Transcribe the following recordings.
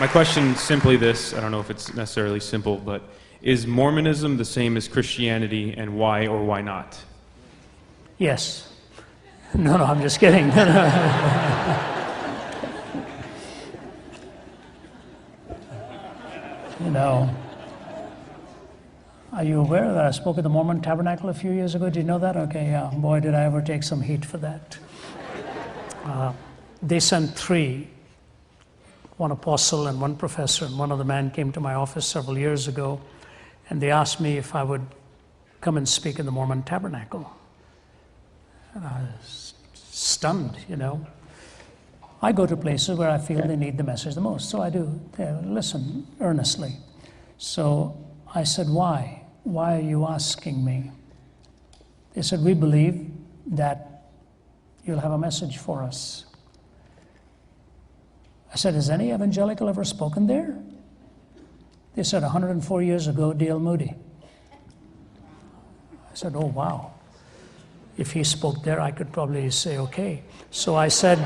My question is simply this. I don't know if it's necessarily simple, but is Mormonism the same as Christianity, and why or why not? Yes. No, I'm just kidding. You know, are you aware that I spoke at the Mormon Tabernacle a few years ago? Did you know that? Okay, yeah. Boy, did I ever take some heat for that. They sent three, one apostle and one professor, and one of the men came to my office several years ago, and they asked me if I would come and speak in the Mormon Tabernacle. And I was stunned, you know. I go to places where I feel they need the message the most, so I do. They listen earnestly. So I said, why? Why are you asking me? They said, we believe that you'll have a message for us. I said, has any evangelical ever spoken there? They said, 104 years ago, D.L. Moody. I said, oh, wow. If he spoke there, I could probably say, okay. So I said,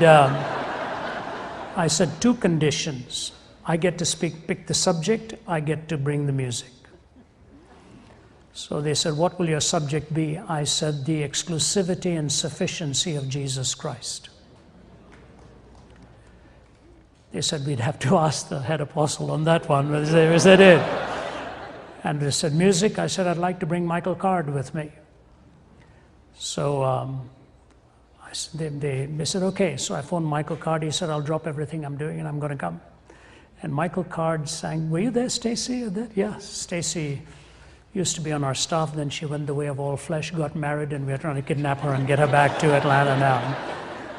two conditions. I get to pick the subject, I get to bring the music. So they said, what will your subject be? I said, the exclusivity and sufficiency of Jesus Christ. They said, we'd have to ask the head apostle on that one. But they said it. And they said, music? I said, I'd like to bring Michael Card with me. So they said, okay. So I phoned Michael Card. He said, I'll drop everything I'm doing and I'm going to come. And Michael Card sang, were you there, Stacy? Yeah, Stacy used to be on our staff. Then she went the way of all flesh, got married, and we're trying to kidnap her and get her back to Atlanta now.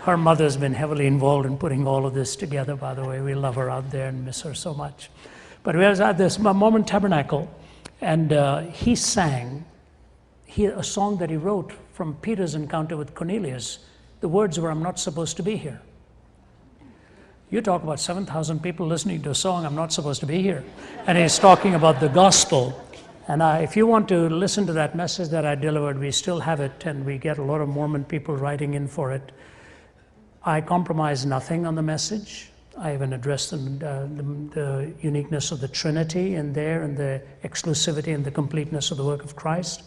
Her mother's been heavily involved in putting all of this together, by the way. We love her out there and miss her so much. But we was at this Mormon Tabernacle, and he sang a song that he wrote from Peter's encounter with Cornelius. The words were, I'm not supposed to be here. You talk about 7,000 people listening to a song, I'm not supposed to be here. And he's talking about the gospel. And if you want to listen to that message that I delivered, we still have it, and we get a lot of Mormon people writing in for it. I compromise nothing on the message. I even addressed the uniqueness of the Trinity in there, and the exclusivity and the completeness of the work of Christ.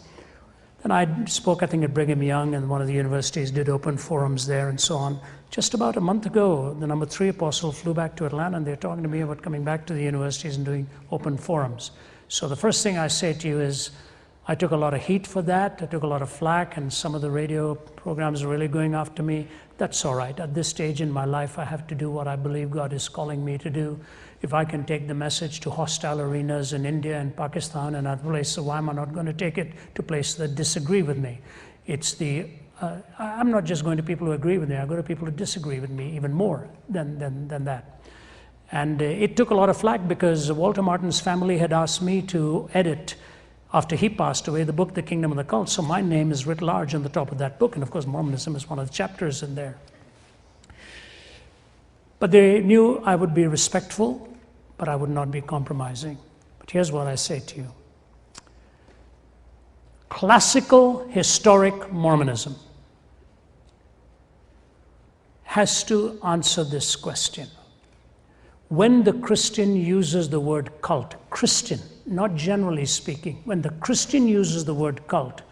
And I spoke, I think, at Brigham Young, and one of the universities did open forums there and so on. Just about a month ago, the number 3 apostle flew back to Atlanta, and they're talking to me about coming back to the universities and doing open forums. So the first thing I say to you is, I took a lot of heat for that. I took a lot of flack, and some of the radio programs are really going after me. That's all right. At this stage in my life, I have to do what I believe God is calling me to do. If I can take the message to hostile arenas in India and Pakistan and other places, why am I not going to take it to places that disagree with me? I'm not just going to people who agree with me. I go to people who disagree with me even more than that. And it took a lot of flack because Walter Martin's family had asked me to edit, after he passed away, the book, The Kingdom of the Cult. So my name is writ large on the top of that book. And of course, Mormonism is one of the chapters in there. But they knew I would be respectful, but I would not be compromising. But here's what I say to you. Classical historic Mormonism has to answer this question. When the Christian uses the word cult, Christian, not generally speaking, when the Christian uses the word cult,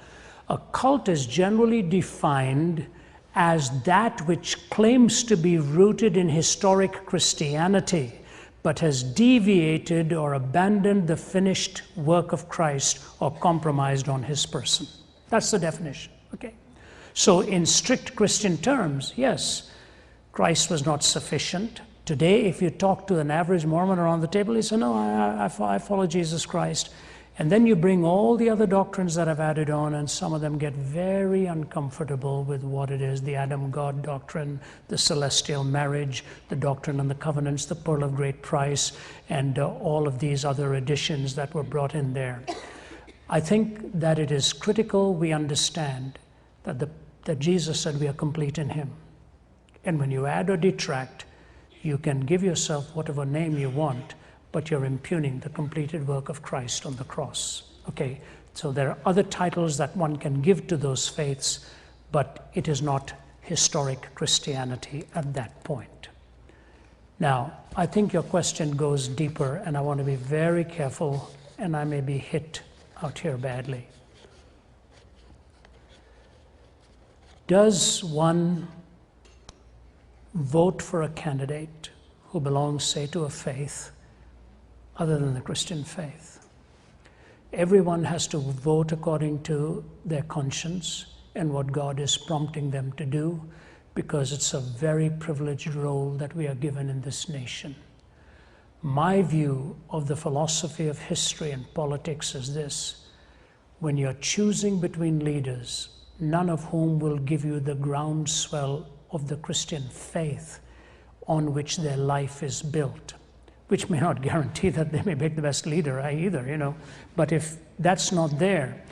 a cult is generally defined as that which claims to be rooted in historic Christianity, but has deviated or abandoned the finished work of Christ or compromised on his person. That's the definition, okay? So in strict Christian terms, yes, Christ was not sufficient. Today, if you talk to an average Mormon around the table, he says, no, I follow Jesus Christ. And then you bring all the other doctrines that I've added on, and some of them get very uncomfortable with what it is, the Adam-God doctrine, the celestial marriage, the doctrine and the covenants, the pearl of great price, and all of these other additions that were brought in there. I think that it is critical we understand that Jesus said we are complete in him. And when you add or detract, you can give yourself whatever name you want, but you're impugning the completed work of Christ on the cross. Okay, so there are other titles that one can give to those faiths, but it is not historic Christianity at that point. Now, I think your question goes deeper, and I want to be very careful, and I may be hit out here badly. Does one vote for a candidate who belongs, say, to a faith other than the Christian faith? Everyone has to vote according to their conscience and what God is prompting them to do, because it's a very privileged role that we are given in this nation. My view of the philosophy of history and politics is this: when you're choosing between leaders, none of whom will give you the groundswell of the Christian faith on which their life is built, which may not guarantee that they may make the best leader either, But if that's not there,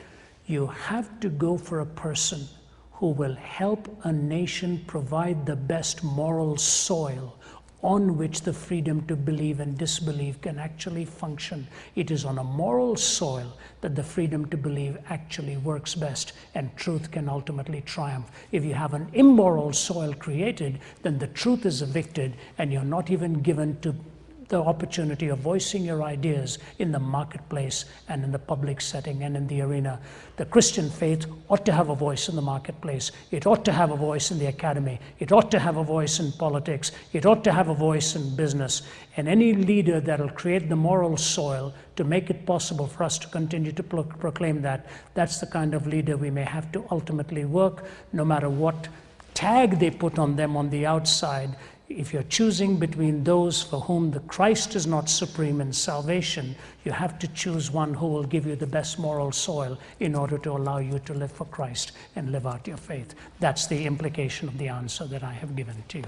you have to go for a person who will help a nation provide the best moral soil on which the freedom to believe and disbelieve can actually function. It is on a moral soil that the freedom to believe actually works best and truth can ultimately triumph. If you have an immoral soil created, then the truth is evicted and you're not even given to the opportunity of voicing your ideas in the marketplace and in the public setting and in the arena. The Christian faith ought to have a voice in the marketplace. It ought to have a voice in the academy. It ought to have a voice in politics. It ought to have a voice in business. And any leader that will create the moral soil to make it possible for us to continue to proclaim that, that's the kind of leader we may have to ultimately work, no matter what tag they put on them on the outside. If you're choosing between those for whom the Christ is not supreme in salvation, you have to choose one who will give you the best moral soil in order to allow you to live for Christ and live out your faith. That's the implication of the answer that I have given to you.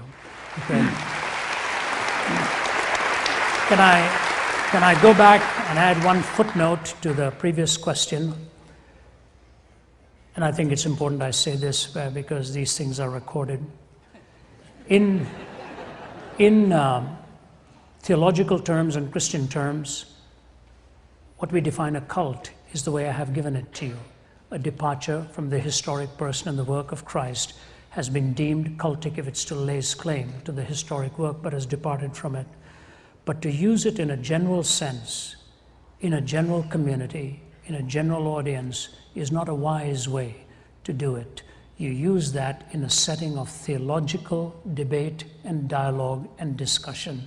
Okay. Can I go back and add one footnote to the previous question? And I think it's important I say this because these things are recorded. In theological terms and Christian terms, what we define a cult is the way I have given it to you. A departure from the historic person and the work of Christ has been deemed cultic if it still lays claim to the historic work but has departed from it. But to use it in a general sense, in a general community, in a general audience, is not a wise way to do it. You use that in a setting of theological debate and dialogue and discussion.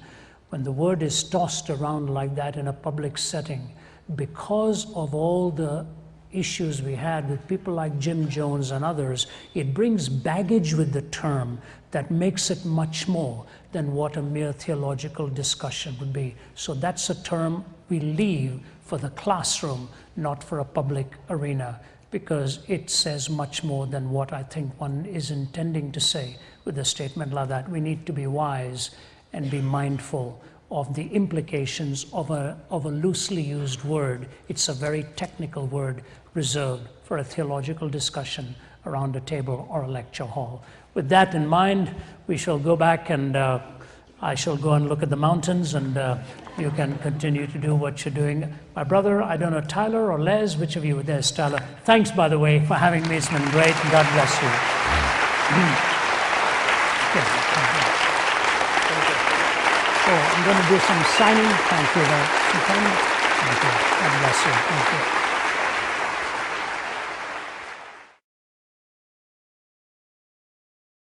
When the word is tossed around like that in a public setting, because of all the issues we had with people like Jim Jones and others, it brings baggage with the term that makes it much more than what a mere theological discussion would be. So that's a term we leave for the classroom, not for a public arena, because it says much more than what I think one is intending to say with a statement like that. We need to be wise and be mindful of the implications of a loosely used word. It's a very technical word reserved for a theological discussion around a table or a lecture hall. With that in mind, we shall go back and I shall go and look at the mountains, and you can continue to do what you're doing. My brother, I don't know, Tyler or Les, which of you? There's Tyler. Thanks, by the way, for having me. It's been great, and God bless you. So I'm going to do some signing. Thank you. Thank you. God bless you. Thank you.